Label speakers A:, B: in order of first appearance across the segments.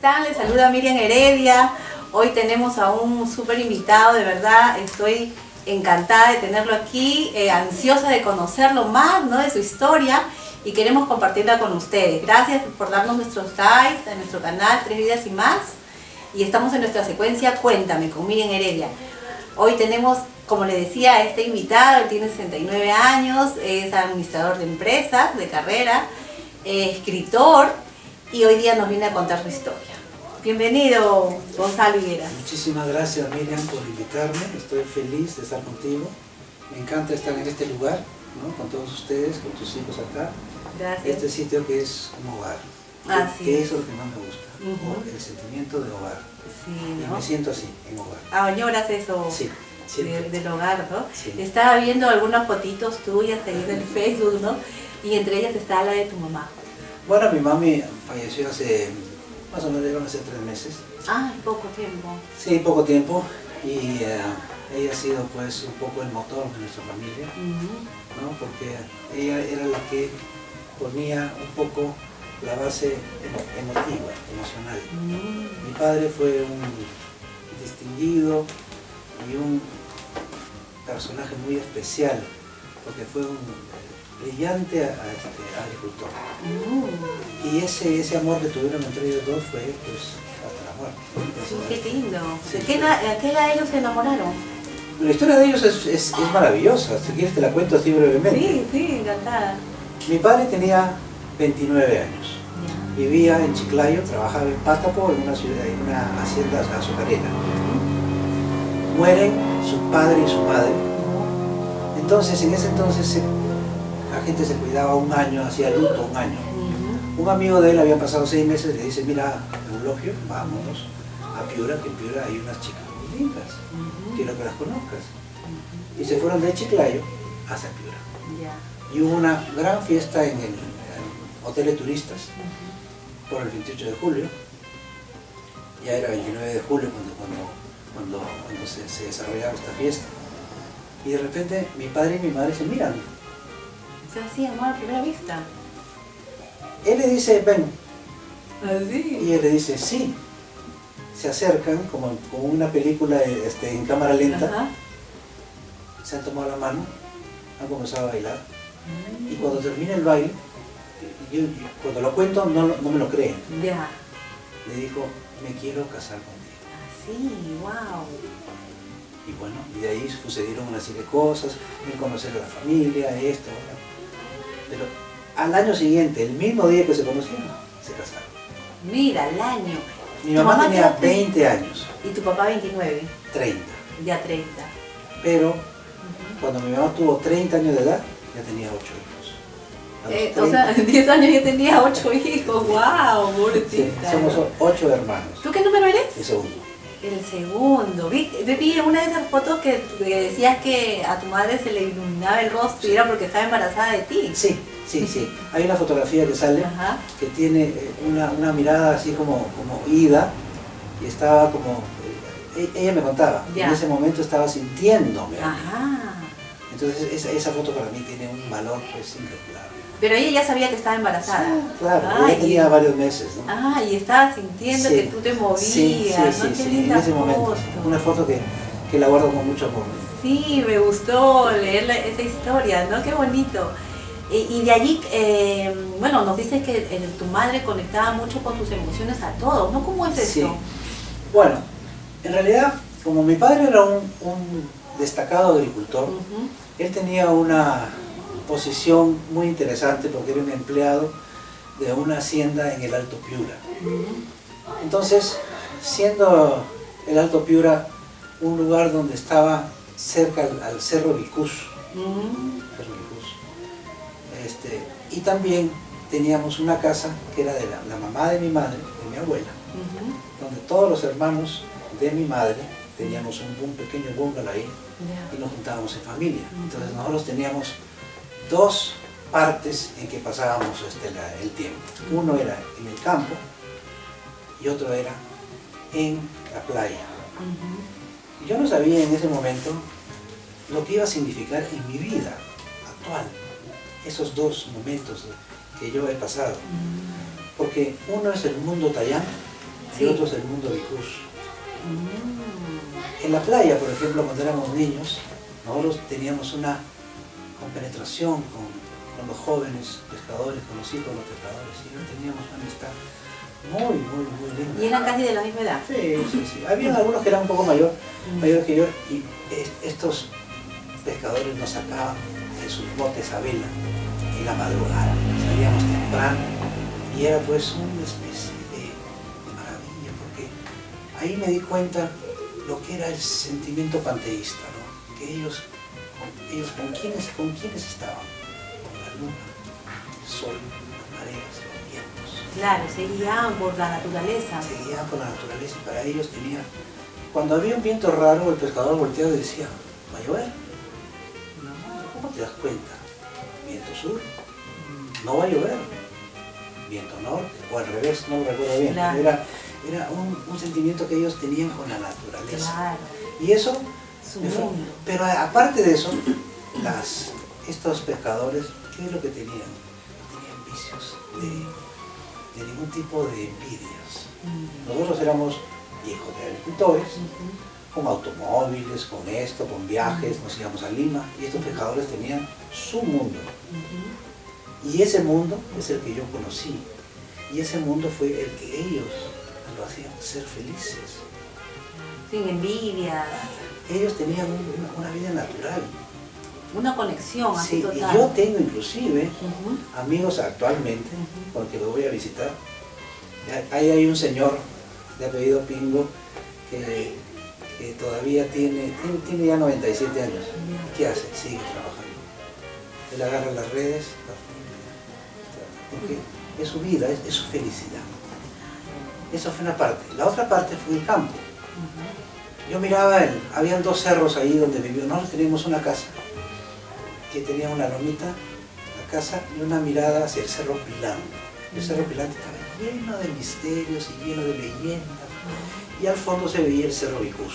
A: están? Les saluda Miriam Heredia. Hoy tenemos a un súper invitado, de verdad estoy encantada de tenerlo aquí, ansiosa de conocerlo más, ¿no? De su historia, y queremos compartirla con ustedes. Gracias por darnos nuestros likes en nuestro canal 3 Vidas y Más, y estamos en nuestra secuencia Cuéntame con Miriam Heredia. Hoy tenemos, como le decía, a este invitado. Él tiene 69 años, es administrador de empresas, de carrera, escritor, y hoy día nos viene a contar su historia. Bienvenido, Gonzalo Higueras.
B: Muchísimas gracias, Miriam, por invitarme. Estoy feliz de estar contigo. Me encanta estar en este lugar, ¿no? Con todos ustedes, con tus hijos acá.
A: Gracias.
B: Este sitio que es un hogar.
A: Así
B: que
A: es.
B: eso es lo que más me gusta, el sentimiento de hogar.
A: Sí,
B: Y
A: ¿no?
B: me siento así, en hogar.
A: Añoras eso
B: Sí, siempre.
A: del hogar, ¿no?
B: Sí.
A: Estaba viendo algunas fotitos tuyas ahí en el Facebook, ¿no? Y entre ellas está la de tu mamá.
B: Bueno, mi mami falleció hace, más o menos, iban a ser 3 meses.
A: Ay, poco tiempo.
B: Sí, poco tiempo. Y ella ha sido pues un poco el motor de nuestra familia, ¿no? Porque ella era la que ponía un poco la base emotiva, emocional. Mi padre fue un distinguido y un personaje muy especial, porque fue un brillante agricultor. Y ese amor que tuvieron entre ellos dos fue pues hasta la muerte.
A: Sí, qué lindo.
B: Sí,
A: ¿A qué edad ellos se enamoraron?
B: La historia de ellos es maravillosa. Si quieres te la cuento así brevemente.
A: Sí, sí, encantada.
B: Mi padre tenía 29 años.
A: Ya.
B: Vivía en Chiclayo, trabajaba en Pátapo, en una ciudad, en una hacienda azucarera. Mueren su padre y su madre. Entonces, en ese entonces, la gente se cuidaba un año, hacía luto un año. Un amigo de él había pasado 6 meses, le dice, mira, Eulogio, vámonos a Piura, que en Piura hay unas chicas muy lindas, quiero que las conozcas. Y se fueron de Chiclayo hacia Piura.
A: Ya.
B: Y hubo una gran fiesta en el Hotel de Turistas por el 28 de julio. Ya era 29 de julio cuando se desarrollaba esta fiesta. Y de repente mi padre y mi madre se miran.
A: Fue así, amor, a primera vista.
B: Él le dice, ven.
A: ¿Así?
B: Y él le dice, sí. Se acercan como una película en cámara lenta.
A: Ajá.
B: Se han tomado la mano, han comenzado a bailar. Y cuando termina el baile, yo cuando lo cuento no me lo creen.
A: Ya.
B: Le dijo, me quiero casar contigo.
A: Así, wow.
B: Y bueno, y de ahí sucedieron una serie de cosas, el conocer a la familia, esto, ¿no? Pero al año siguiente, el mismo día que se conocieron, se casaron.
A: Mira, el año.
B: Mi
A: ¿Tu
B: mamá tenía
A: qué edad
B: 20 años,
A: Y tu papá 29,
B: 30.
A: ya 30.
B: Pero cuando mi mamá tuvo 30 años de edad, ya tenía 8 hijos. A los
A: O sea,
B: 30,
A: en 10 años yo tenía 8 hijos, wow,
B: sí,
A: pobrecita.
B: somos 8 hermanos,
A: ¿Tú qué número eres?
B: el segundo.
A: El segundo. Vi en una de esas fotos que decías que a tu madre se le iluminaba el rostro y era porque estaba embarazada de ti.
B: Sí. Hay una fotografía que sale
A: Ajá.
B: que tiene una mirada así como ida y estaba como... ella me contaba,
A: Ya.
B: en ese momento estaba sintiéndome.
A: Ajá.
B: Entonces esa foto para mí tiene un valor pues incalculable.
A: Pero ella ya sabía que estaba embarazada.
B: Sí, claro,
A: Ah,
B: ella tenía varios meses, ¿no?
A: Ah, y estaba sintiendo
B: Sí.
A: que tú te movías,
B: Sí,
A: ¿no? Qué
B: en
A: linda
B: ese momento.
A: foto.
B: Una foto que la guardo con mucho amor.
A: Sí, me gustó leer esa historia, ¿no? Qué bonito. Y de allí, bueno, nos dices que tu madre conectaba mucho con tus emociones a todos, ¿no? ¿Cómo es
B: Sí.
A: esto?
B: Bueno, en realidad, como mi padre era un destacado agricultor, él tenía una posición muy interesante porque era un empleado de una hacienda en el Alto Piura. Entonces, siendo el Alto Piura un lugar donde estaba cerca al Cerro Vicús, y también teníamos una casa que era de la mamá de mi madre, de mi abuela, donde todos los hermanos de mi madre teníamos un pequeño bungalow ahí y nos juntábamos en familia. Entonces nosotros teníamos 2 partes en que pasábamos el tiempo. Uno era en el campo y otro era en la playa. Y yo no sabía en ese momento lo que iba a significar en mi vida actual, esos 2 momentos que yo he pasado. Porque uno es el mundo tayán y otros del mundo vicus. En la playa, por ejemplo, cuando éramos niños, nosotros teníamos una compenetración con los jóvenes pescadores, con los hijos de los pescadores, y teníamos una amistad muy linda.
A: ¿Y eran casi de la misma edad?
B: Sí. Había algunos que eran un poco mayores que yo, y estos pescadores nos sacaban de sus botes a vela en la madrugada. Salíamos temprano y era pues una especie de maravilla, porque ahí me di cuenta lo que era el sentimiento panteísta, ¿no? Que ellos ¿con quiénes estaban? Con la luna, el sol, las mareas, los vientos.
A: Claro, se guiaban por la naturaleza.
B: Se guiaban por la naturaleza y para ellos tenía... Cuando había un viento raro, el pescador volteaba y decía, ¿va a llover? No, ¿cómo te das cuenta? ¿Viento sur? No va a llover. ¿Viento norte? O al revés, no lo recuerdo bien.
A: Claro.
B: Era un sentimiento que ellos tenían con la naturaleza.
A: Claro.
B: Y eso... Pero aparte de eso, estos pescadores, ¿qué es lo que tenían? No tenían vicios de ningún tipo de envidias. Nosotros éramos hijos de agricultores, con automóviles, con esto, con viajes, nos íbamos a Lima, y estos pescadores tenían su mundo. Y ese mundo es el que yo conocí, y ese mundo fue el que ellos lo hacían ser felices.
A: Sin envidia.
B: Ellos tenían una vida natural.
A: Una conexión así total.
B: Y yo tengo inclusive amigos actualmente, porque los voy a visitar. Ahí hay un señor de apellido Pingo que todavía tiene ya 97 años. ¿Qué hace? Sigue trabajando. Él agarra las redes, porque es su vida, es su felicidad. Eso fue una parte. La otra parte fue el campo. Yo miraba, habían dos cerros ahí donde vivió. Nosotros teníamos una casa que tenía una lomita, la casa, y una mirada hacia el Cerro Pilán. El Cerro Pilán estaba lleno de misterios y lleno de leyendas. Y al fondo se veía el Cerro Vicus.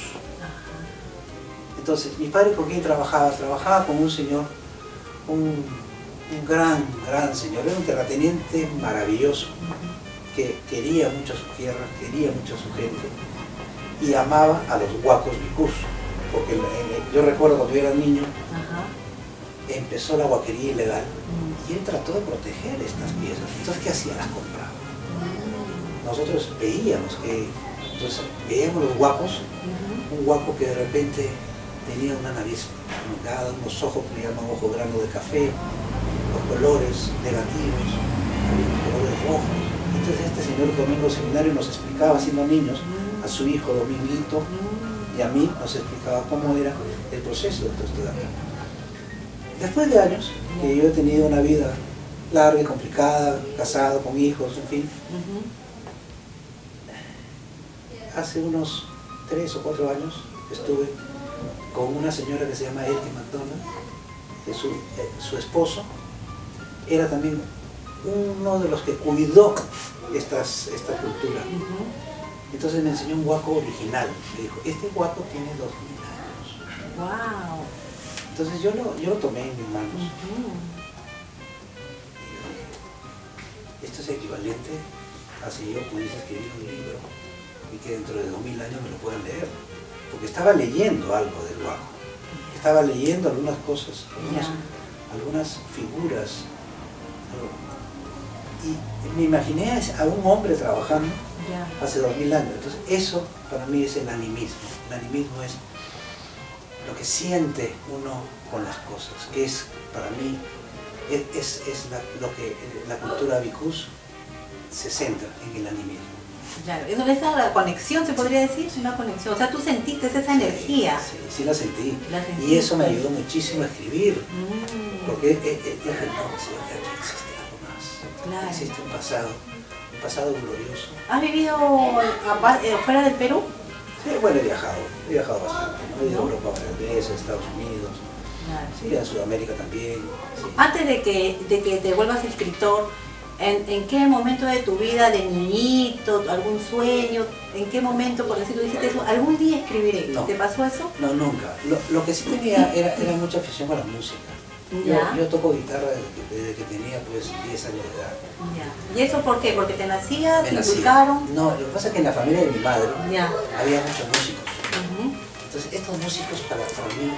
B: Entonces, mi padre, ¿con quién trabajaba? Trabajaba con un señor, un gran señor, era un terrateniente maravilloso, que quería mucho su tierra, quería mucho a su gente, y amaba a los huacos vicus, porque yo recuerdo cuando yo era niño, empezó la huaquería ilegal, y él trató de proteger estas piezas. Entonces, ¿qué hacía? Las compraba. Nosotros veíamos los huacos, un huaco que de repente tenía una nariz truncada, unos ojos que le llaman ojo grano de café, los colores negativos, los colores rojos. Entonces este señor Domingo Seminario nos explicaba, siendo niños, a su hijo Dominguito y a mí nos explicaba cómo era el proceso de estudiar. Después de años que yo he tenido una vida larga y complicada, casado, con hijos, en fin, hace unos 3 o 4 años estuve con una señora que se llama Elke McDonald, que su esposo era también uno de los que cuidó esta cultura. Entonces me enseñó un huaco original. Me dijo, este huaco tiene 2000 años.
A: ¡Wow!
B: Entonces yo lo tomé en mis manos. Y yo dije, esto es equivalente a si yo pudiese escribir un libro y que dentro de 2000 años me lo puedan leer. Porque estaba leyendo algo del huaco. Estaba leyendo algunas cosas, algunas figuras. Y me imaginé a un hombre trabajando hace 2000 años. Entonces eso para mí es el animismo. El animismo es lo que siente uno con las cosas, que es para mí lo que la cultura vicus se centra en el animismo.
A: Claro, esa la conexión, se podría decir, una conexión. O sea, tú sentiste esa energía.
B: Sí, la sentí. Y eso me ayudó muchísimo a escribir. Porque dije, no, sí, aquí existe algo más.
A: Claro.
B: Existe un pasado glorioso.
A: ¿Has vivido fuera del Perú?
B: Sí, bueno, he viajado bastante, ¿no? He ido a Europa varias veces, a Estados Unidos, sí, a Sudamérica también. Sí.
A: Antes de que te vuelvas escritor, ¿en qué momento de tu vida, de niñito, algún sueño, en qué momento, por decir, tú dijiste eso, algún día escribiré?
B: No.
A: ¿Te pasó eso?
B: No, nunca. Lo que sí tenía era mucha afición a la música.
A: Ya.
B: Yo toco guitarra desde que tenía pues 10 años de edad.
A: Ya. ¿Y eso por qué? ¿Porque te nacía?
B: Me
A: ¿Te
B: nací.
A: inculcaron?
B: No, lo que pasa es que en la familia de mi madre
A: Ya.
B: había muchos músicos.
A: Ujú.
B: Entonces estos músicos para mí,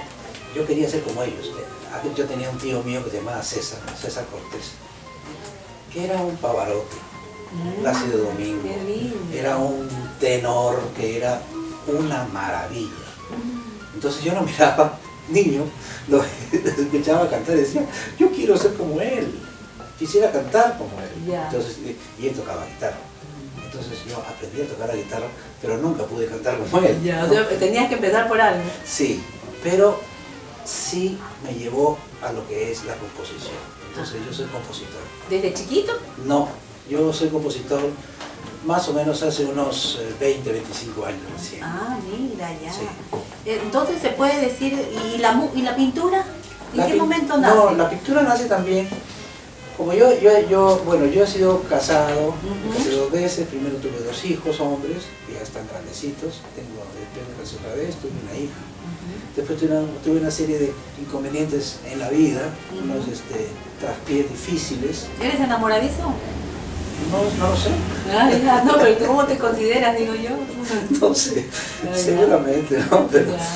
B: yo quería ser como ellos. Yo tenía un tío mío que se llamaba César Cortés, que era un Pavarotti, Plácido Domingo,
A: Qué lindo.
B: era un tenor que era una maravilla. Entonces yo lo miraba, niño, lo escuchaba cantar y decía, yo quiero ser como él, quisiera cantar como él.
A: Ya.
B: Entonces, y él tocaba guitarra. Entonces yo aprendí a tocar la guitarra, pero nunca pude cantar como él.
A: Ya,
B: ¿no?
A: o sea, tenías que empezar por algo.
B: Sí, pero sí me llevó a lo que es la composición. Entonces yo soy compositor.
A: ¿Desde chiquito?
B: No, yo soy compositor más o menos hace unos 20, 25 años recién.
A: Ah, mira, ya.
B: Sí.
A: Entonces se puede decir, ¿y la pintura? ¿En qué momento nace?
B: No, la pintura nace también. Como yo he sido casado, me casé 2 veces, primero tuve 2 hijos, hombres, que ya están grandecitos, después me casé otra vez, tuve una hija. Después tuve una serie de inconvenientes en la vida, unos traspiés difíciles.
A: ¿Eres enamoradizo?
B: No lo sé.
A: Ah, ya, no, pero ¿tú cómo te consideras, digo yo?
B: No sé,
A: Ya.
B: seguramente, ¿no? Pero,
A: Ya.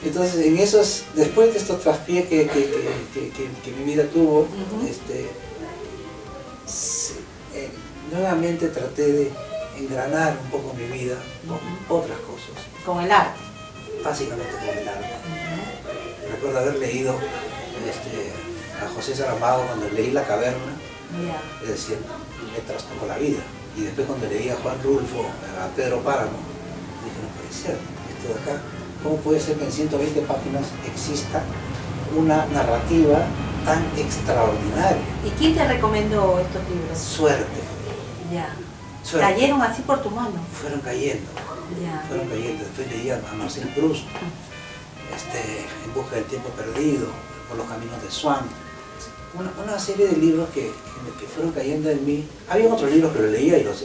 B: entonces, después de estos traspiés que mi vida tuvo, nuevamente traté de engranar un poco mi vida con otras cosas,
A: Con el arte.
B: básicamente con el arte. Recuerdo haber leído a José Saramago cuando leí La Caverna,
A: Ya.
B: es decir, me trastocó la vida. Y después cuando leí a Juan Rulfo, a Pedro Páramo, dije, no puede ser, esto de acá, ¿cómo puede ser que en 120 páginas exista una narrativa tan extraordinaria?
A: ¿Y quién te recomendó estos libros?
B: Suerte.
A: Ya.
B: Suerte.
A: Cayeron así por tu mano.
B: Fueron cayendo.
A: Ya.
B: Fueron cayendo. Después leía a Marcel Proust, En busca del tiempo perdido, Por los caminos de Swann. Una serie de libros que fueron cayendo en mí. Había otros libros que los leía y los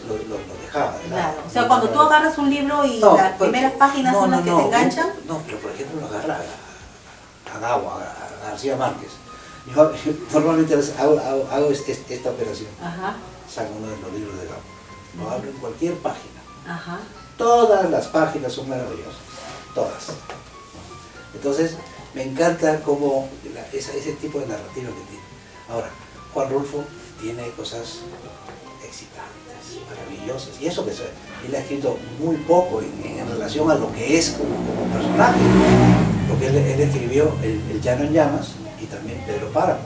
B: dejaba.
A: Claro. O sea, cuando tú agarras un libro y
B: No,
A: las primeras páginas son las que te enganchan.
B: No, pero por ejemplo lo agarra a Gawa, a García Márquez. Yo normalmente hago esta operación.
A: Ajá.
B: Saco uno de los libros de Gawa. Lo abro en cualquier página.
A: Ajá.
B: Todas las páginas son maravillosas. Todas. Entonces, me encanta cómo ese tipo de narrativa que tiene. Ahora, Juan Rulfo tiene cosas excitantes, maravillosas. Y eso que él ha escrito muy poco en relación a lo que es como personaje. Porque él escribió el Llano en Llamas y también Pedro Páramo.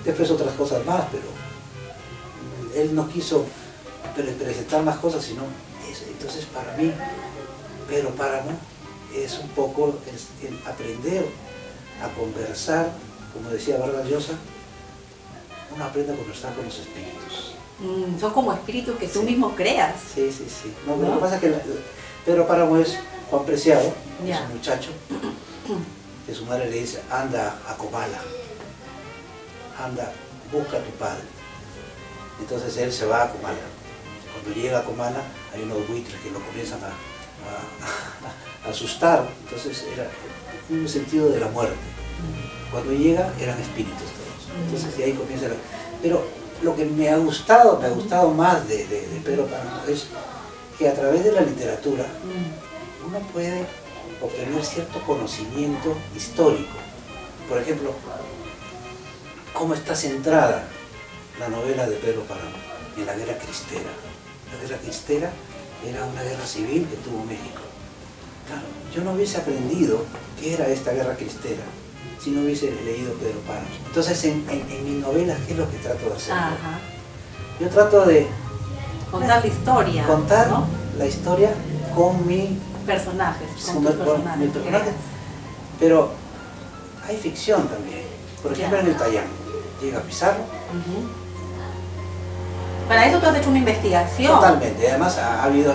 B: Después otras cosas más, pero él no quiso presentar más cosas, sino eso. Entonces, para mí, Pedro Páramo es un poco el aprender a conversar, como decía Vargas Llosa, uno aprende a conversar con los espíritus.
A: Son como espíritus que tú
B: Sí.
A: mismo creas.
B: Sí. No, pero lo que pasa es que Pedro Páramo es Juan Preciado,
A: Ya.
B: es un muchacho, que su madre le dice, anda a Comala, anda, busca a tu padre. Entonces él se va a Comala. Cuando llega a Comala hay unos buitres que lo comienzan a asustar, entonces era un sentido de la muerte. Cuando llega eran espíritus todos, entonces de ahí comienza la... Pero lo que me ha gustado más de Pedro Páramo es que a través de la literatura uno puede obtener cierto conocimiento histórico. Por ejemplo, cómo está centrada la novela de Pedro Páramo en la guerra cristera. La guerra cristera era una guerra civil que tuvo México. Claro, yo no hubiese aprendido qué era esta guerra cristera si no hubiese leído Pedro Páramo. Entonces, en mis novelas, ¿qué es lo que trato de hacer?
A: Ajá.
B: Yo trato de
A: Contar la historia.
B: contar
A: ¿no?
B: la historia con mi
A: Personajes. Con
B: mi
A: tus personajes.
B: personaje. Pero hay ficción también. Por ejemplo,
A: Ya.
B: en el Tallán, llega Pizarro.
A: Para eso tú has hecho una investigación.
B: Totalmente. Además, ha habido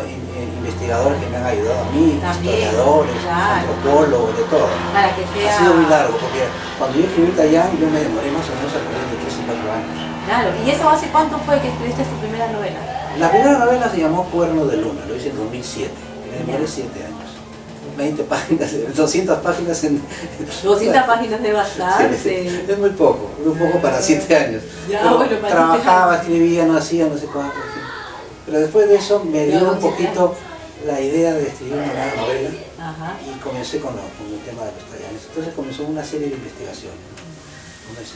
B: investigadores que me han ayudado a mí,
A: También,
B: historiadores,
A: claro.
B: antropólogos, de todo.
A: Para que sea...
B: Ha sido muy largo, porque cuando yo escribí Tallán, yo me demoré más o menos alrededor de 3 o 4 años.
A: Claro. ¿Y eso hace cuánto fue que escribiste tu primera novela?
B: La primera novela se llamó Cuerno de Luna, lo hice en 2007. Me demoré 7 años. 20 páginas, 200 páginas en...
A: 200 páginas de bastante.
B: Sí, es muy poco para 7 años.
A: Ya,
B: pero
A: bueno, para
B: trabajaba,
A: 7 años.
B: escribía, no hacía, no sé cuánto, en fin. Pero después de eso me dio un poquito la idea de escribir una nueva novela.
A: Ajá.
B: Y comencé con el tema de los Tayanes. Entonces comenzó una serie de investigaciones, ¿no?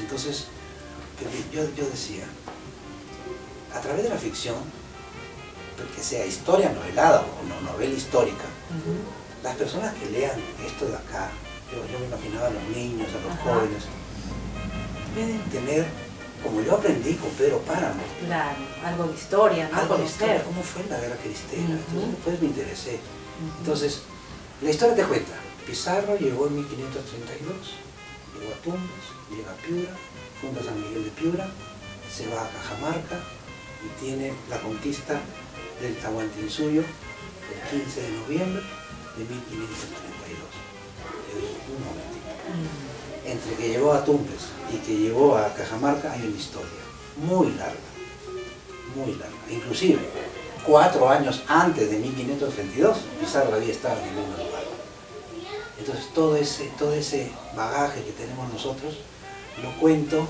B: Entonces yo decía, a través de la ficción, que sea historia novelada o novela histórica, las personas que lean esto de acá, yo me imaginaba a los niños, a los jóvenes, deben tener, como yo aprendí con Pedro Páramo,
A: claro, algo de historia, ¿no?
B: algo de
A: Conocer.
B: historia, cómo fue la guerra cristera. Entonces después me interesé. Entonces, la historia te cuenta, Pizarro llegó en 1532, llegó a Tumbes, llega a Piura, funda San Miguel de Piura, se va a Cajamarca y tiene la conquista del Tahuantinsuyo el 15 de noviembre de 1532. Un momentito. Entre que llegó a Tumbes y que llegó a Cajamarca hay una historia muy larga, muy larga. Inclusive, 4 años antes de 1532, Pizarro había estado en el mismo lugar. Entonces todo ese bagaje que tenemos nosotros lo cuento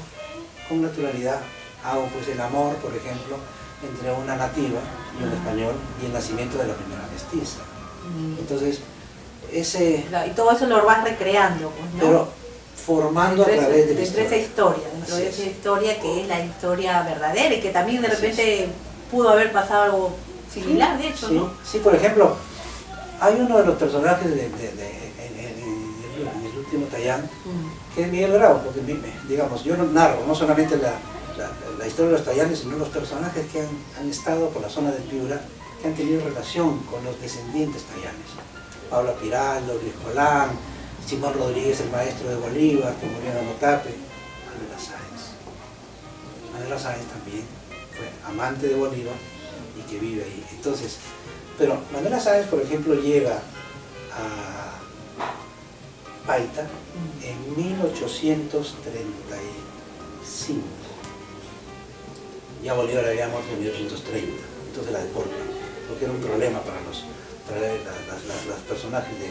B: con naturalidad. Hago pues el amor, por ejemplo, entre una nativa y un español y el nacimiento de la primera mestiza. Entonces,
A: Y todo eso lo vas recreando, pues, ¿no?
B: pero formando a través de la historia.
A: Esa historia, dentro de esa historia que es la historia verdadera y que también de repente pudo haber pasado algo similar, de hecho, ¿no?
B: Sí, por ejemplo, hay uno de los personajes en el último Tayán, que es Miguel Bravo, porque digamos, yo no narro no solamente la historia de los Tayanes, sino los personajes que han estado por la zona de Piura, que han tenido relación con los descendientes Tayanes. Pablo Piraldo, Luis Colán, Simón Rodríguez, el maestro de Bolívar, que murió en Motape, Manuela Sáenz. Manuela Sáenz también fue amante de Bolívar y que vive ahí. Entonces, pero Manuela Sáenz, por ejemplo, llega a Paita en 1835. Ya Bolívar había muerto en 1830, entonces la deportan, porque era un problema para las personajes de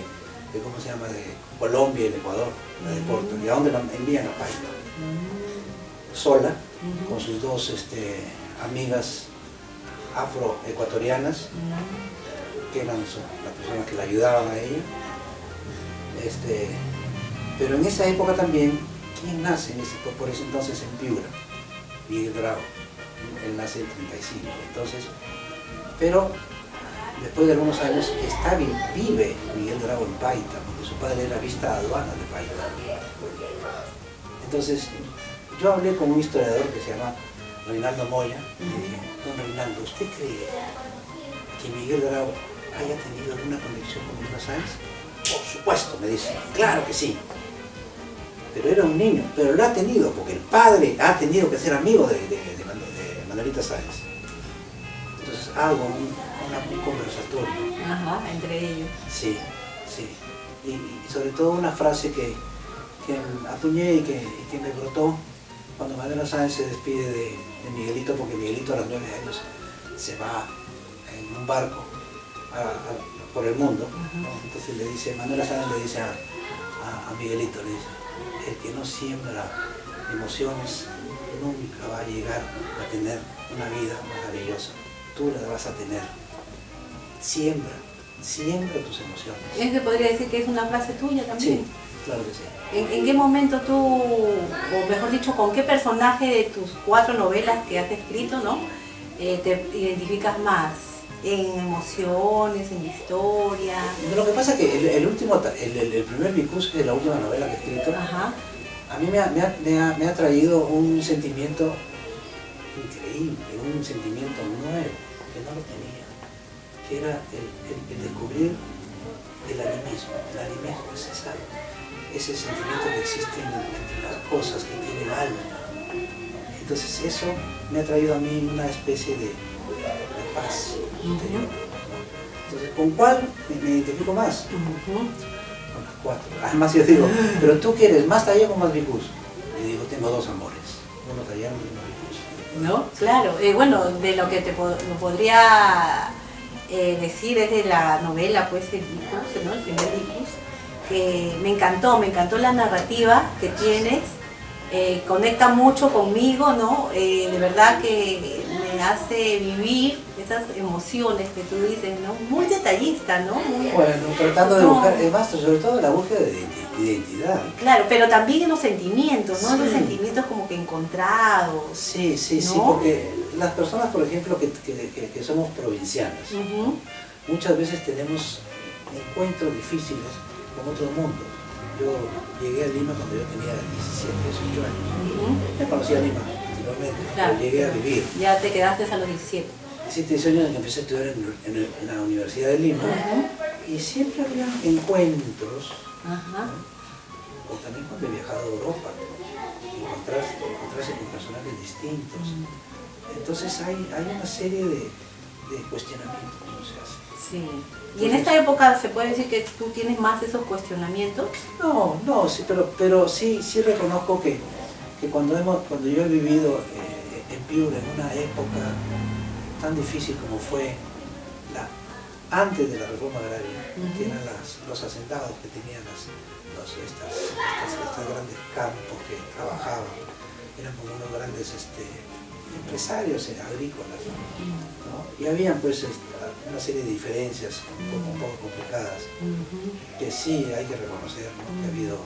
B: ¿cómo se llama?, de Colombia y el Ecuador, la deportan. ¿Y a dónde la envían? A Paita. Sola, con sus dos amigas afroecuatorianas, que eran las personas que la ayudaban a ella. Pero en esa época también, ¿quién nace por ese entonces en Piura? Miguel Bravo. Él nace en 35. Entonces, pero después de algunos años vive Miguel Bravo en Paita, porque su padre era vista de aduana de Paita. Entonces, yo hablé con un historiador que se llama Reinaldo Moya, y le dije, don Reinaldo, ¿usted cree que Miguel Bravo haya tenido alguna conexión con Manuela Sáenz? Por supuesto, me dice, claro que sí. Pero era un niño, pero lo ha tenido, porque el padre ha tenido que ser amigo de Manuelita Sáenz. Entonces hago un conversatorio.
A: Ajá, entre ellos.
B: Sí, sí. Y sobre todo una frase que acuñé y que me brotó cuando Manuela Sáenz se despide de Miguelito, porque Miguelito a los 9 años se va en un barco por el mundo, ¿no? Entonces le dice, Manuela Sáenz le dice a Miguelito, le dice, el que no siembra emociones nunca va a llegar a tener una vida maravillosa. Tú la vas a tener. Siembra tus emociones.
A: ¿Se podría decir que es una frase tuya también?
B: Sí, claro que sí.
A: ¿En qué momento tú, o mejor dicho, con qué personaje de tus 4 novelas que has escrito, ¿no? Te identificas más? ¿En emociones, en historia?
B: Lo que pasa es que el primer Vicus, que es la última novela que he escrito,
A: Ajá.
B: a mí me ha traído un sentimiento increíble, un sentimiento nuevo, que no lo tenía, que era el descubrir el animismo. El animismo es ese sentimiento que existe entre las cosas, que tienen alma. Entonces eso me ha traído a mí una especie de paz interior. Entonces, ¿con cuál me identifico más? Con las 4. Además yo digo, pero tú quieres más taller o más Vicus. Le digo, tengo 2 amores, uno taller y uno Vicus.
A: ¿No? Claro. Bueno, de lo que nos podría decir es de la novela, pues, el Licus, ¿no? El primer Licus, que me encantó la narrativa que tienes, conecta mucho conmigo, ¿no? De verdad que me hace vivir esas emociones que tú dices, ¿no? Muy detallista, ¿no? Muy,
B: bueno, tratando de buscar, además, sobre todo la búsqueda de identidad.
A: Claro, pero también en los sentimientos, ¿no?
B: Sí.
A: Los sentimientos como que encontrados.
B: Sí, sí,
A: ¿no?
B: sí, porque las personas, por ejemplo, que somos provincianas,
A: Ujú.
B: muchas veces tenemos encuentros difíciles con otro mundo. Yo llegué a Lima cuando yo tenía 17, 18 años.
A: Ujú.
B: Ya conocía Lima anteriormente,
A: Claro.
B: pero llegué a vivir.
A: Ya te quedaste a los 17.
B: 17, 18 años que empecé a estudiar en la Universidad de Lima,
A: Ujú.
B: y siempre había encuentros,
A: Ajá.
B: o también cuando he viajado a Europa, encontrarse con personajes distintos. Entonces hay una serie de cuestionamientos que no se hacen.
A: Sí. ¿Y en esta época se puede decir que tú tienes más esos cuestionamientos?
B: No, no, sí, pero sí reconozco que cuando yo he vivido en Piura en una época tan difícil como fue antes de la reforma agraria, que eran los hacendados que tenían estos grandes campos que trabajaban, eran como unos grandes empresarios agrícolas, ¿no? Y habían pues una serie de diferencias un poco complicadas, que sí hay que reconocer, ¿no? Que ha habido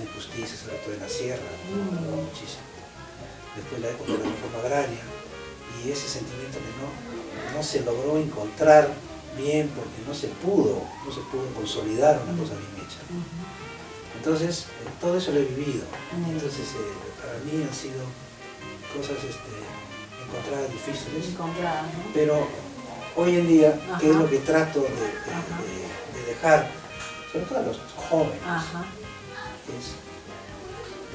B: injusticias, sobre todo en la sierra, ¿no? Muchísimo. Después la época de la reforma agraria, y ese sentimiento que no se logró encontrar bien porque no se pudo consolidar una cosa bien hecha. Entonces, todo eso lo he vivido. Entonces, para mí han sido cosas encontradas difíciles,
A: Encontradas, ¿no?
B: pero hoy en día,
A: Ajá.
B: ¿qué es lo que trato de dejar, sobre todo a los jóvenes?
A: Ajá.
B: Es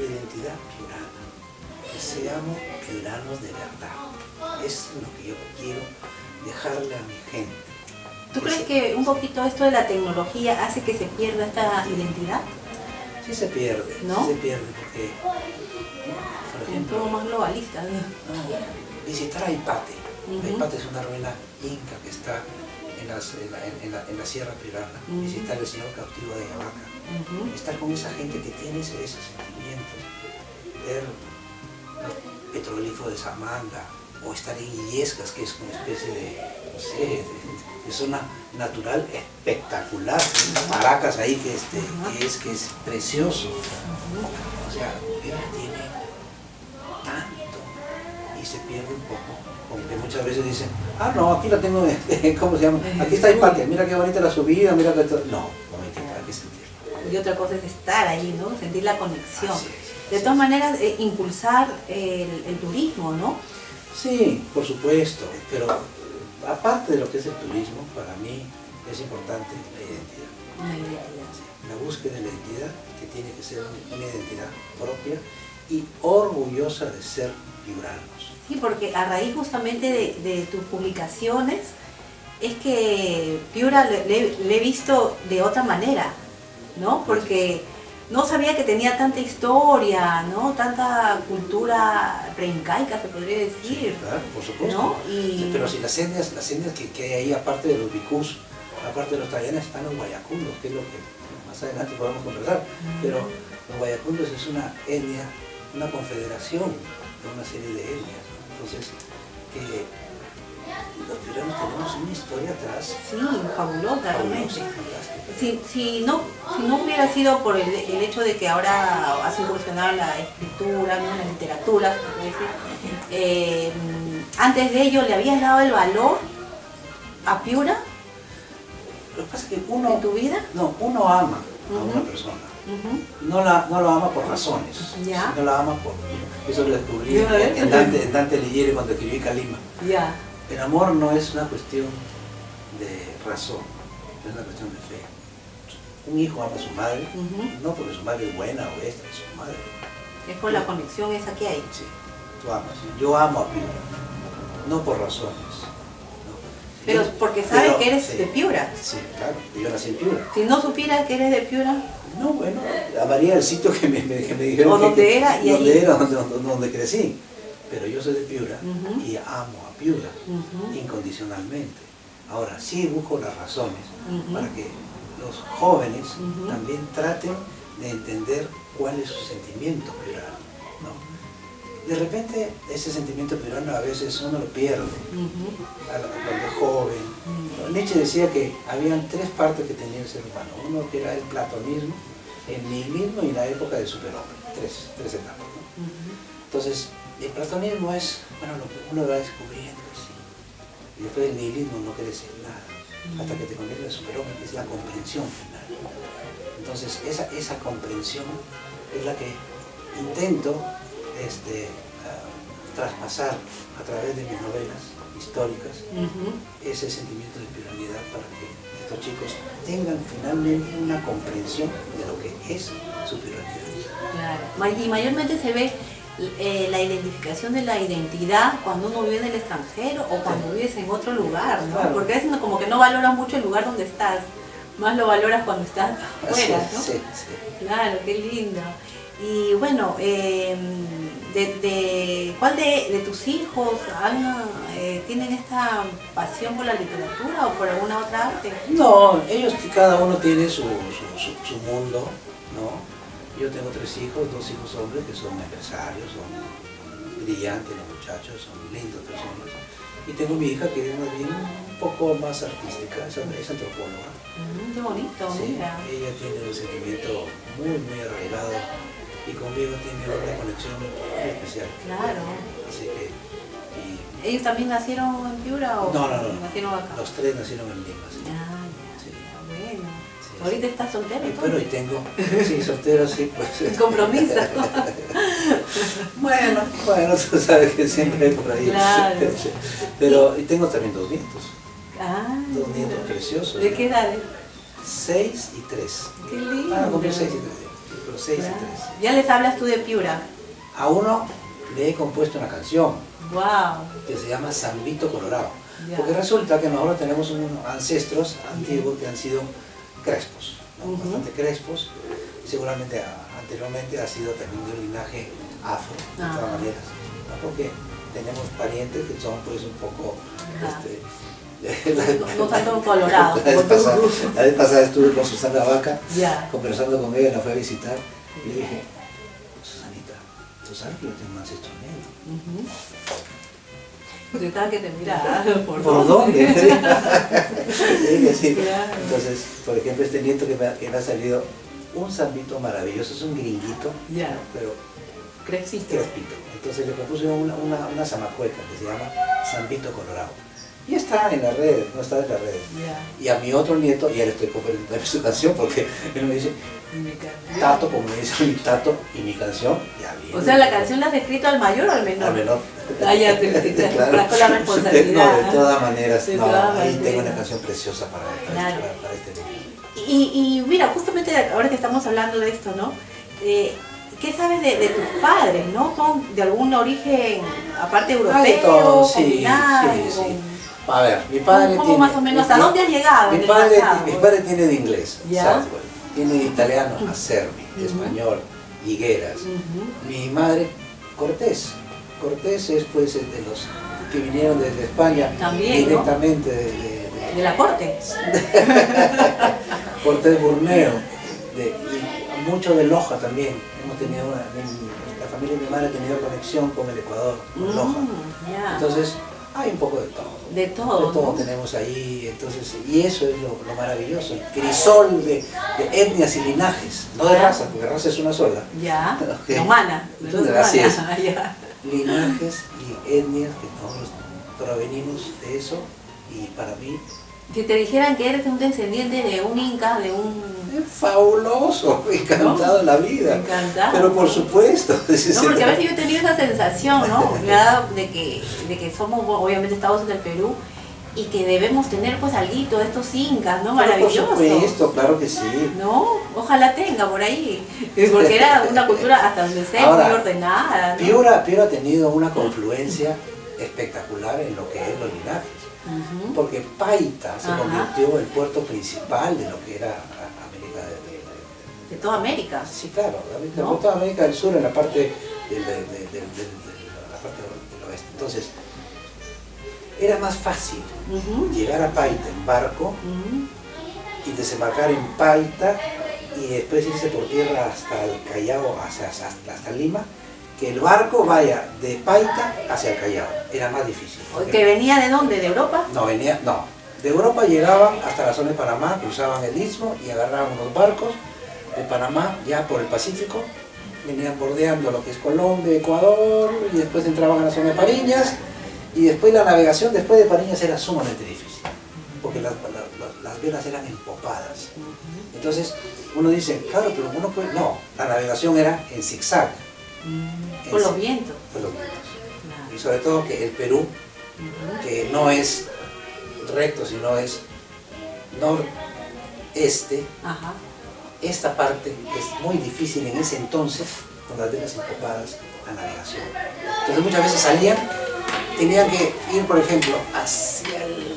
B: la identidad piurana, que seamos piuranos de verdad. Es lo que yo quiero dejarle a mi gente.
A: ¿Tú crees que un poquito esto de la tecnología hace que se pierda esta identidad?
B: Sí se pierde,
A: ¿No?
B: sí se pierde porque, por
A: Un
B: ejemplo,
A: poco más globalista, ¿no?
B: visitar Aipate.
A: Ujú.
B: Aipate es una ruina inca que está en la Sierra Piurana. Visitar el Señor Cautivo de Ayabaca. Estar con esa gente que tiene esos sentimientos. Ver los petroglifos de Samanga, o estar en Illescas, que es una especie de, no sé, de zona natural espectacular. Paracas ahí que es precioso. O sea, Piura tiene tanto y se pierde un poco. Como que muchas veces dicen, no, aquí la tengo, ¿cómo se llama? Aquí está Hipatia, mira qué bonita la subida, mira que esto. No, momentito, hay que sentirlo.
A: Y otra cosa es estar ahí, ¿no? Sentir la conexión.
B: Así es,
A: De todas maneras, impulsar el turismo, ¿no?
B: Sí, por supuesto, pero aparte de lo que es el turismo, para mí es importante la identidad.
A: Una identidad.
B: La búsqueda de la identidad, que tiene que ser una identidad propia y orgullosa de ser piuranos.
A: Sí, porque a raíz justamente de tus publicaciones es que Piura le he visto de otra manera, ¿no? Porque no sabía que tenía tanta historia, ¿no? Tanta cultura preincaica, se podría decir.
B: Sí, claro, por supuesto.
A: ¿No?
B: Sí, pero si las etnias que hay ahí, aparte de los bicús, aparte de los tayanes, están los guayacundos, que es lo que más adelante podemos conversar. Pero los guayacundos es una etnia, una confederación de una serie de etnias, ¿no? Entonces, los piuranos tenemos una historia atrás.
A: Sí, fabulosa, realmente.
B: Fantástica.
A: Si no hubiera sido por el hecho de que ahora has incursionado en la escritura, ¿no? En la literatura, se puede decir, antes de ello, ¿le habías dado el valor a Piura
B: Lo que pasa es que
A: en tu vida?
B: uno ama a una persona. No lo ama por razones,
A: Ya.
B: sino la ama por... Eso lo descubrí
A: Ya,
B: en Dante Alighieri cuando escribí Calima.
A: Ya.
B: El amor no es una cuestión de razón, es una cuestión de fe. Un hijo ama a su madre, no porque su madre es buena o esta, es su madre.
A: Es por la conexión esa que hay.
B: Sí, tú amas. Yo amo a Piura, no por razones. ¿no?
A: Pero porque sabe que eres
B: sí,
A: de Piura.
B: Sí, claro, yo nací en Piura.
A: Si no supiera que eres de Piura,
B: No, bueno, amaría el sitio que me dijeron.
A: O donde era, y
B: donde
A: ahí.
B: era, donde crecí. Pero yo soy de Piura y amo a Piura incondicionalmente. Ahora, sí busco las razones para que los jóvenes también traten de entender cuál es su sentimiento piurano, ¿no? De repente ese sentimiento piurano a veces uno lo pierde cuando es joven. Nietzsche decía que habían tres partes que tenía el ser humano. Uno que era el platonismo, el nihilismo y la época del superhombre. Tres etapas, ¿no? Entonces, el platonismo es, bueno, lo que uno va descubriendo, sí. Y después el nihilismo no quiere decir nada, hasta que te convierte en superhombre, que es la comprensión final. Entonces, esa comprensión es la que intento traspasar a través de mis novelas históricas, ese sentimiento de piuranidad para que estos chicos tengan finalmente una comprensión de lo que es su piuranidad.
A: Claro, y mayormente se ve la identificación de la identidad cuando uno vive en el extranjero o cuando vives en otro lugar, ¿no?
B: Claro.
A: Porque a veces como que no valoras mucho el lugar donde estás, más lo valoras cuando estás fuera, ¿no?
B: Sí, sí.
A: Claro, qué lindo. Y bueno, ¿cuál de tus hijos tienen esta pasión por la literatura o por alguna otra arte?
B: No, ellos cada uno tiene su mundo, ¿no? Yo tengo 3 hijos, 2 hijos hombres que son empresarios, son brillantes los muchachos, son lindas personas. Y tengo mi hija que es más bien un poco más artística, es antropóloga.
A: Qué bonito,
B: sí,
A: mira.
B: Ella tiene un sentimiento muy, muy arraigado y conmigo tiene una conexión muy especial.
A: Claro.
B: Así que...
A: ¿Ellos también nacieron en Piura o
B: no.
A: nacieron acá?
B: Los 3 nacieron en Lima. Sí.
A: Sí. Bueno.
B: Sí,
A: ¿Ahorita estás soltero?
B: Bueno, y tengo, sí, soltero, sí, pues.
A: Compromiso.
B: bueno, tú sabes que siempre hay por ahí.
A: Claro.
B: Pero y tengo también 2 nietos. 2 nietos
A: mira.
B: preciosos.
A: ¿De qué edades?
B: 6 y 3.
A: Qué lindo.
B: Ah, cumplir 6 y 3. Pero 6 y 3.
A: ¿Ya les hablas tú de Piura?
B: A uno le he compuesto una canción.
A: Wow.
B: Que se llama Zambito Colorado.
A: Ya.
B: Porque resulta que nosotros tenemos unos ancestros antiguos que han sido crespos, ¿no? Bastante crespos. Y seguramente anteriormente ha sido también de un linaje afro, de todas maneras, ¿no? Porque tenemos parientes que son pues un poco...
A: no tanto colorados.
B: La vez pasada estuve con Susana Vaca,
A: Ya.
B: conversando con ella, la fue a visitar y le dije, Susanita, tú sabes que yo tengo un ancestro negro.
A: Yo estaba que te miraba.
B: ¿Por dónde? Sí.
A: Claro.
B: Entonces, por ejemplo, este nieto que me ha salido un zambito maravilloso, es un gringuito,
A: Ya.
B: pero
A: Crespito.
B: crespito. Entonces le compuse una zamacueca que se llama Zambito Colorado. Y está en las redes, no está en las redes.
A: Ya.
B: Y a mi otro nieto, ya le estoy componiendo su canción porque él me dice, Tato, como me dice mi Tato, y mi canción, ya viene.
A: O sea, ¿la canción la has escrito al mayor o al menor?
B: Al menor.
A: Ah, ya te
B: Claro.
A: con la responsabilidad.
B: No, de todas maneras,
A: De
B: no,
A: todas
B: ahí tengo
A: maneras.
B: una canción preciosa para
A: Claro.
B: este niño.
A: Y mira, justamente ahora que estamos hablando de esto, ¿no? ¿Qué sabes de tus padres, no? ¿Son de algún origen, aparte europeo,
B: todo, sí,
A: combinado,
B: sí.
A: con-
B: A ver, mi padre
A: ¿Cómo
B: tiene...
A: más o menos? ¿Hasta dónde has llegado en
B: Mi
A: el
B: padre,
A: pasado?
B: mi padre tiene de inglés,
A: ¿Ya?
B: Southwell, tiene de italiano, Acerbi, de español, Higueras. Mi madre, Cortés. Cortés es pues de los que vinieron desde España
A: También,
B: directamente
A: de la corte.
B: Cortés Burneo, y mucho de Loja también. Hemos tenido la familia de mi madre ha tenido conexión con el Ecuador, con Loja.
A: Ya.
B: Entonces, hay un poco de todo.
A: De todo,
B: De todo
A: ¿no?
B: tenemos ahí, entonces, y eso es lo maravilloso, el crisol de etnias y linajes, no de razas, porque raza es una sola.
A: Ya,
B: Ok.
A: humana.
B: Así es.
A: Ya.
B: Linajes y etnias que nosotros provenimos de eso, y para mí
A: Si te dijeran que eres un descendiente de un inca, de un...
B: es fabuloso, encantado en la vida.
A: Encantado.
B: Pero por supuesto.
A: No, porque a veces yo he tenido esa sensación, ¿no? Me ha dado de que somos, obviamente, Estados del Perú, y que debemos tener pues alguito de estos incas, ¿no? Maravilloso.
B: Por supuesto, claro que sí.
A: ¿No? Ojalá tenga por ahí. Porque era una cultura hasta donde sea
B: Ahora,
A: muy ordenada, ¿no?
B: Piura ha tenido una confluencia espectacular en lo que es los linajes. Porque Paita se convirtió en el puerto principal de lo que era América
A: de toda América.
B: Sí, claro,
A: ¿No?
B: toda América del Sur en la parte la parte del oeste. Entonces, era más fácil llegar a Paita en barco y desembarcar en Paita y después irse por tierra hasta el Callao, hasta Lima, que el barco vaya de Paita hacia el Callao. Era más difícil.
A: ¿Que venía de dónde? ¿De Europa?
B: No, de Europa llegaban hasta la zona de Panamá, cruzaban el istmo y agarraban unos barcos de Panamá ya por el Pacífico, venían bordeando lo que es Colombia, Ecuador, y después entraban a la zona de Pariñas, y después la navegación después de Pariñas era sumamente difícil, porque las velas eran empopadas. Entonces uno dice, claro, pero uno puede... No, la navegación era en zigzag.
A: Por los vientos.
B: Por los vientos. Y sobre todo que el Perú, que no es recto, sino es noreste, esta parte es muy difícil en ese entonces, con las velas empopadas, la navegación. Entonces muchas veces salían, tenían que ir, por ejemplo, hacia el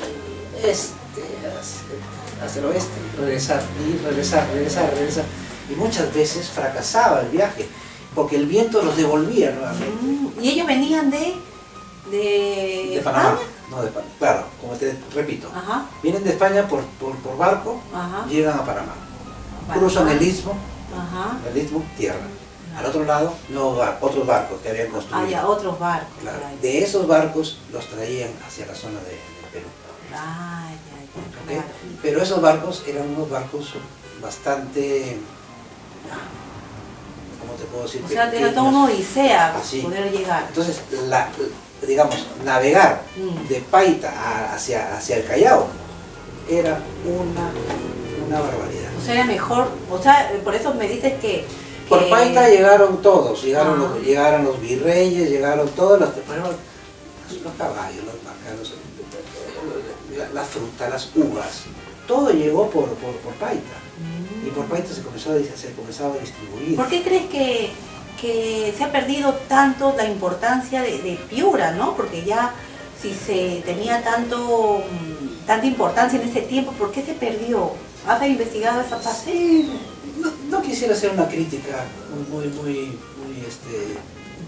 B: este, hacia el oeste, regresar, regresar. Y muchas veces fracasaba el viaje, porque el viento los devolvía nuevamente.
A: ¿Y ellos venían de
B: Panamá?
A: España?
B: No, de Panamá. Claro, como te repito, vienen de España por barco, llegan a Panamá, cruzan el istmo, tierra. Al otro lado, otros barcos que habían construido.
A: Ya, otros barcos.
B: Claro. De esos barcos los traían hacia la zona del Perú.
A: Claro.
B: Pero esos barcos eran unos barcos bastante, ¿cómo te puedo decir?
A: O sea, era toda una odisea poder llegar.
B: Entonces, digamos, navegar de Paita hacia el Callao era una barbaridad.
A: O sea, era mejor, o sea, por eso me dices que...
B: Por Paita llegaron todos, llegaron los virreyes, llegaron todos los caballos, los vacas, la fruta, las uvas, todo llegó por Paita. Y por Paita se comenzaba a distribuir.
A: ¿Por qué crees que se ha perdido tanto la importancia de Piura, ¿no? Porque ya si se tenía tanta importancia en ese tiempo, ¿por qué se perdió? ¿Has investigado esa parte?
B: Sí, no quisiera hacer una crítica muy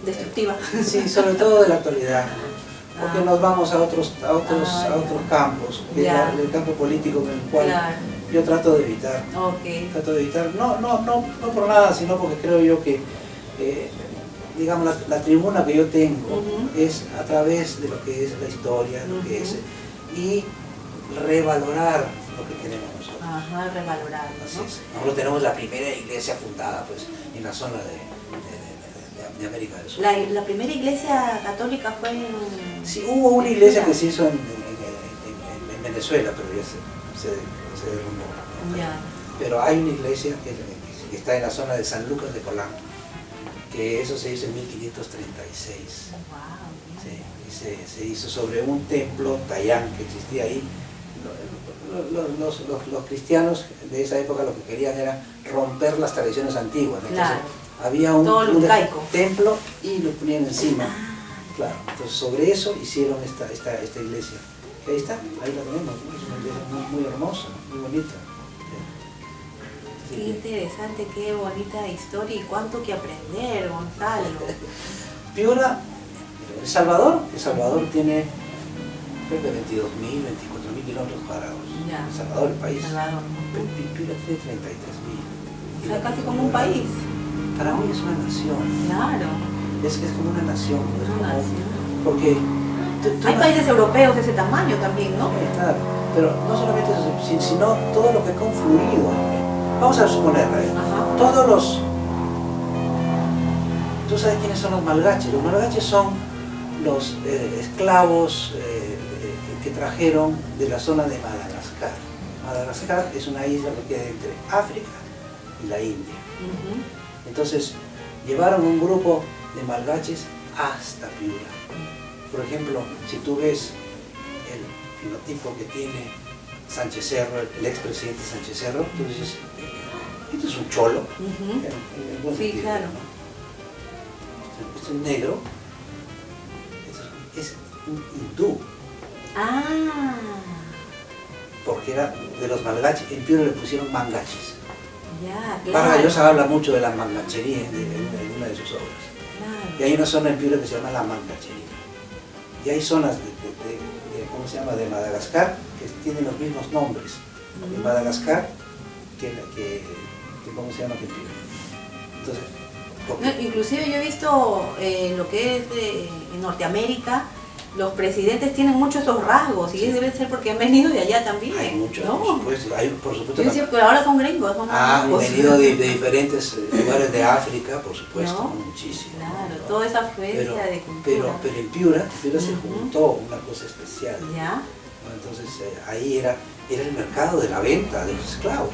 A: destructiva.
B: Sí, sobre todo de la actualidad. Porque nos vamos a otros campos, el campo político en el cual yo trato de evitar. Trato de evitar, no por nada, sino porque creo yo que, digamos, la tribuna que yo tengo es a través de lo que es la historia, lo que es, y revalorar lo que tenemos nosotros.
A: Revalorarlo, ¿no?
B: Nosotros tenemos la primera iglesia fundada pues, en la zona de América del Sur.
A: ¿La primera iglesia católica fue en...?
B: Sí, hubo una iglesia que se hizo en Venezuela, pero ya se derrumbó. Pero hay una iglesia que está en la zona de San Lucas de Colán, que eso se hizo en 1536. Sí, y se hizo sobre un templo tayán que existía ahí. Los cristianos de esa época lo que querían era romper las tradiciones antiguas. Entonces, había un templo y lo ponían encima. Claro, entonces sobre eso hicieron esta iglesia. Ahí está, ahí la tenemos, ¿no? Es una iglesia muy hermosa, muy bonita.
A: Qué interesante, qué bonita historia y cuánto que aprender, Gonzalo.
B: Piura, El Salvador tiene creo que 22.000, 24.000 kilómetros cuadrados. El Salvador, el país. Piura tiene 33.000.
A: O sea, casi como un país.
B: Para mí es una nación.
A: Claro.
B: Es como una nación. Porque
A: hay países europeos de ese tamaño también, ¿no?
B: Claro, pero no solamente eso, sino todo lo que ha confluido. Vamos a suponer, todos los... ¿Tú sabes quiénes son los malgaches? Los malgaches son los esclavos que trajeron de la zona de Madagascar. Madagascar es una isla que queda entre África y la India. Entonces, llevaron un grupo de malgaches hasta Piura. Por ejemplo, si tú ves el fenotipo que tiene Sánchez Cerro, el expresidente Sánchez Cerro, tú dices, esto es un cholo.
A: Sí, claro.
B: Este es negro, es un hindú. Porque era de los malgaches, en Piura le pusieron mangaches. Vargas Llosa habla mucho de la mangachería en una de sus obras. Y hay una zona en Piura que se llama la mangachería. Y hay zonas se llama?, de Madagascar, que tienen los mismos nombres. En Madagascar, ¿cómo se llama? Entonces,
A: No, inclusive yo he visto lo que es en Norteamérica, los presidentes tienen muchos esos rasgos, y debe ser porque han venido de allá también.
B: Hay muchos,
A: ¿no?
B: por supuesto.
A: Yo decía, pero ahora son gringos, son
B: Han
A: gringos.
B: venido de diferentes lugares de África, por supuesto,
A: ¿No?
B: muchísimo.
A: Claro,
B: ¿no?
A: toda esa afluencia de cultura.
B: Pero en Piura se juntó una cosa especial.
A: ¿Ya?
B: ¿No? Entonces ahí era el mercado de la venta de los esclavos.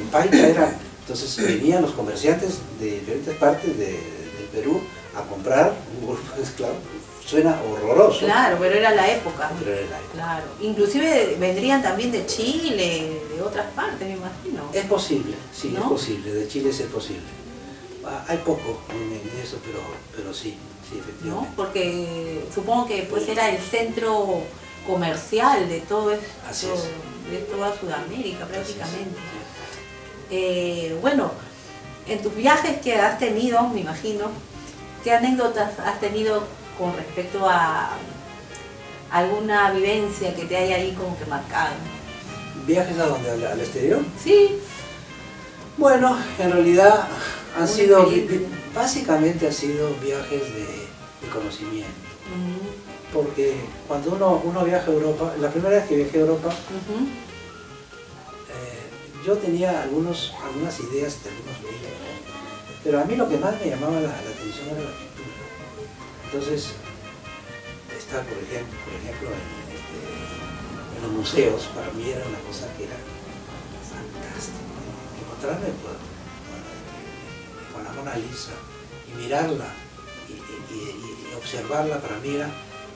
B: En Paita era, entonces venían los comerciantes de diferentes partes del Perú a comprar un grupo de esclavos. Suena horroroso.
A: Claro, pero era la época.
B: Pero era la época.
A: Claro. Inclusive vendrían también de Chile, de otras partes, me imagino.
B: Es posible, sí,
A: ¿no?
B: es posible. De Chile es posible. Hay poco en eso, pero sí, efectivamente.
A: ¿No? Porque supongo que pues era el centro comercial de todo esto,
B: Así es.
A: de toda Sudamérica prácticamente.
B: Así es.
A: Bueno, en tus viajes que has tenido, me imagino, ¿qué anécdotas has tenido con respecto a alguna vivencia que te haya ahí como que marcado?
B: ¿Viajes a dónde? ¿Al exterior?
A: Sí.
B: Bueno, en realidad han
A: Una
B: sido,
A: experiencia.
B: básicamente han sido viajes de conocimiento. Porque cuando uno viaja a Europa, la primera vez que viajé a Europa, yo tenía algunas ideas de algunos libros, ¿no? Pero a mí lo que más me llamaba la atención era la pintura. Entonces, estar, por ejemplo en los museos, para mí era una cosa que era fantástica. Encontrarme con la Mona Lisa y mirarla y observarla, para mí era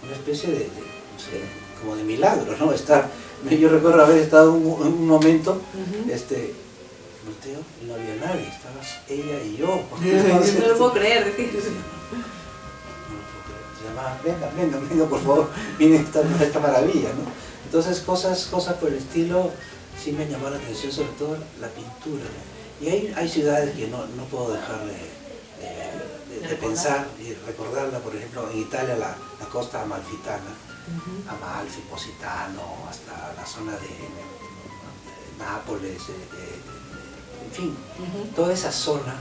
B: una especie de no sé, como de milagro, ¿no? Yo recuerdo haber estado en un momento, volteo y no había nadie, estabas ella y yo.
A: No lo puedo creer.
B: No lo puedo creer. Se llamaba, venga, por favor, miren esta maravilla, ¿no? Entonces cosas por el estilo sí me llamó la atención, sobre todo la pintura, ¿no? Y hay ciudades que no puedo dejar de pensar y recordarla, por ejemplo, en Italia la costa amalfitana, Amalfi, Positano, hasta la zona de Nápoles, en fin, toda esa zona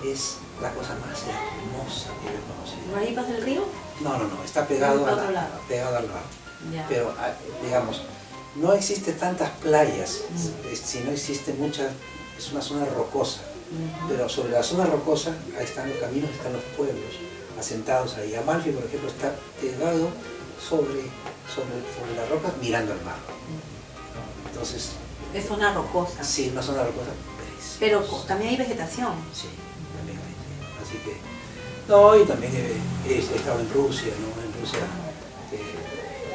B: es la cosa más hermosa que he conocido.
A: ¿Por ahí pasa el río?
B: No, está pegado
A: Al otro lado.
B: pegado al mar.
A: Ya.
B: Pero, digamos, no existe tantas playas, sino existe muchas, es una zona rocosa. Pero sobre la zona rocosa, ahí están los caminos, están los pueblos asentados ahí. Amalfi, por ejemplo, está pegado sobre las rocas mirando al mar. Entonces,
A: Es zona rocosa.
B: sí, una zona rocosa preciosa.
A: Pero también hay vegetación.
B: Sí, también hay. Así que, no, y también he estado en Rusia, ¿no? En Rusia,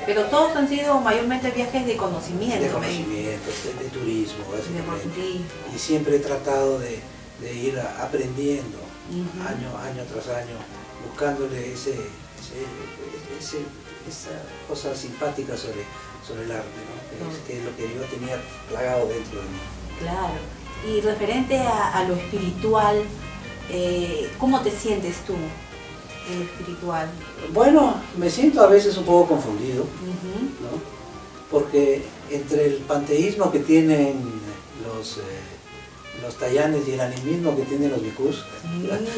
A: Pero todos han sido mayormente viajes de conocimiento.
B: de conocimiento, de turismo,
A: De
B: básicamente.
A: turismo.
B: Y siempre he tratado de ir aprendiendo año tras año, buscándole esa cosa simpática sobre el arte, ¿no? Que es lo que yo tenía plagado dentro de mí.
A: Claro. Y referente a lo espiritual, ¿cómo te sientes tú en lo espiritual?
B: Bueno, me siento a veces un poco confundido, ¿no? Porque entre el panteísmo que tienen los tayanes y el animismo que tienen los bhikkhus,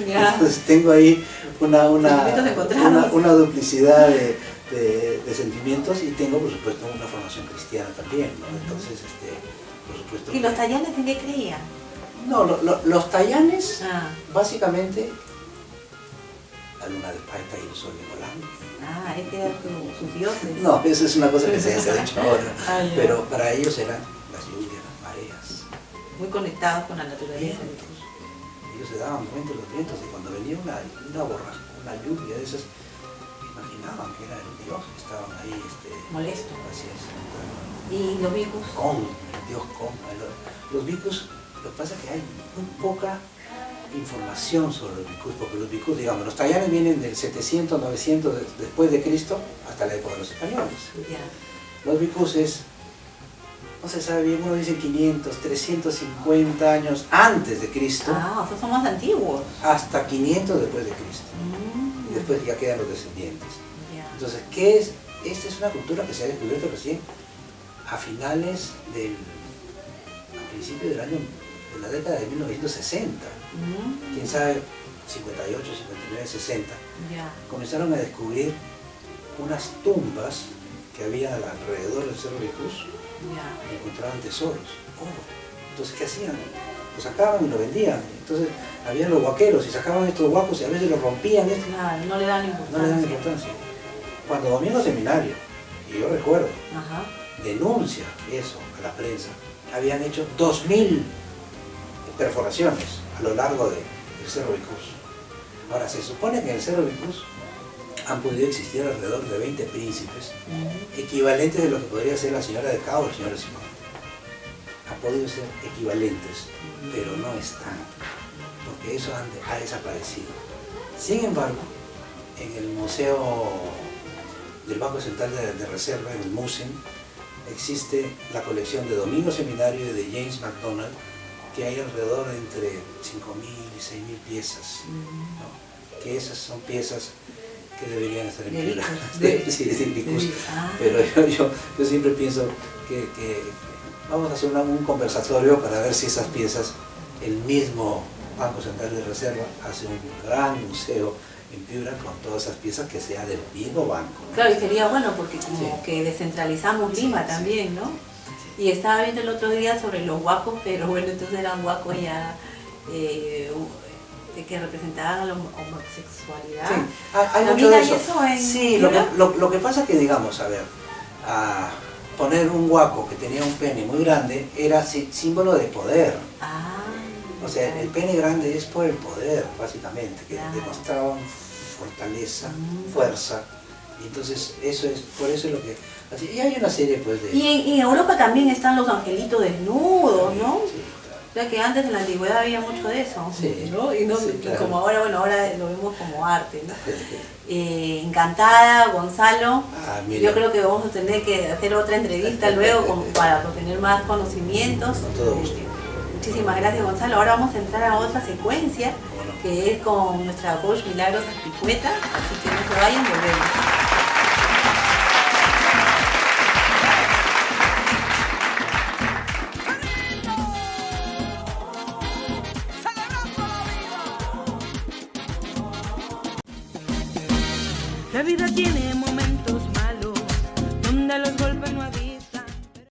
B: entonces tengo ahí una duplicidad de sentimientos, y tengo, por supuesto, una formación cristiana también, ¿no? Entonces, por supuesto.
A: ¿Y los tayanes en qué creían?
B: No, los tayanes, básicamente, la luna de Paita y el sol de Golán.
A: Este era sus dioses.
B: No, eso es una cosa que se ha dicho ahora.
A: Ya.
B: Pero para ellos eran las lluvias, las mareas.
A: Muy conectados con la naturaleza.
B: Ellos se daban cuenta de los vientos, y cuando venía una lluvia de esas, imaginaban que era el dios que estaban ahí.
A: Molesto.
B: Así es.
A: ¿Y los bhikkhus?
B: El dios Con. Los bhikkhus, lo que pasa es que hay muy poca información sobre los bhikkhus, porque los bhikkhus, digamos, los tayanes vienen del 700, 900 después de Cristo hasta la época de los españoles.
A: Ya.
B: Los bhikkhus no se sabe bien, uno dice 500, 350 años antes de Cristo,
A: O sea, son más antiguos.
B: hasta 500 después de Cristo. Y después ya quedan los descendientes.
A: Ya.
B: Entonces, ¿qué es esta es una cultura que se ha descubierto recién a principios del año, de la década de 1960. Quién sabe, 58, 59, 60. Comenzaron a descubrir unas tumbas que había alrededor del Cerro Vicruz y encontraban tesoros, oro. Entonces, ¿qué hacían? Lo sacaban y lo vendían. Entonces, habían los huaqueros y sacaban estos huacos y a veces los rompían.
A: Claro, no le dan importancia.
B: No le dan importancia. Cuando Domingo Seminario, y yo recuerdo, denuncia eso a la prensa, habían hecho 2000 perforaciones a lo largo del Cerro Vicruz. Ahora, se supone que en el Cerro Vicruz han podido existir alrededor de 20 príncipes, equivalentes de lo que podría ser la señora de Cao o el señor de Simón. Han podido ser equivalentes, pero no están, porque eso ha desaparecido. Sin embargo, en el Museo del Banco Central de Reserva, en el MUSEM, existe la colección de Domingo Seminario y de James MacDonald, que hay alrededor de entre 5.000 y 6.000 piezas, ¿no? Que esas son piezas que deberían estar en piedra. Pero yo siempre pienso que vamos a hacer un conversatorio para ver si esas piezas, el mismo Banco Central de Reserva hace un gran museo en Piura con todas esas piezas que sea del mismo banco.
A: Claro, y sería bueno porque como que descentralizamos Lima también, ¿no? Y estaba viendo el otro día sobre los huacos, pero bueno, entonces eran huacos ya que representaban la homosexualidad.
B: Sí, hay mucho de eso. Sí, lo que pasa es que, digamos, a ver, poner un huaco que tenía un pene muy grande era símbolo de poder. O sea, el pene grande es por el poder, básicamente, que demostraban fortaleza, fuerza. Y entonces, por eso es lo que... Así, y hay una serie, pues, de...
A: Y en Europa también están los angelitos desnudos, ¿no?
B: Sí, claro.
A: O sea, que antes en la antigüedad había mucho de eso,
B: sí,
A: ¿no? Y
B: claro.
A: como ahora, bueno, ahora lo vemos como arte, ¿no? Encantada, Gonzalo. Yo creo que vamos a tener que hacer otra entrevista luego para obtener más conocimientos.
B: Con todo gusto.
A: Muchísimas gracias, Gonzalo. Ahora vamos a entrar a otra secuencia, que es con nuestra coach Milagros Aspicueta, así que no se vayan, volvemos.
C: La vida tiene momentos malos, donde los golpes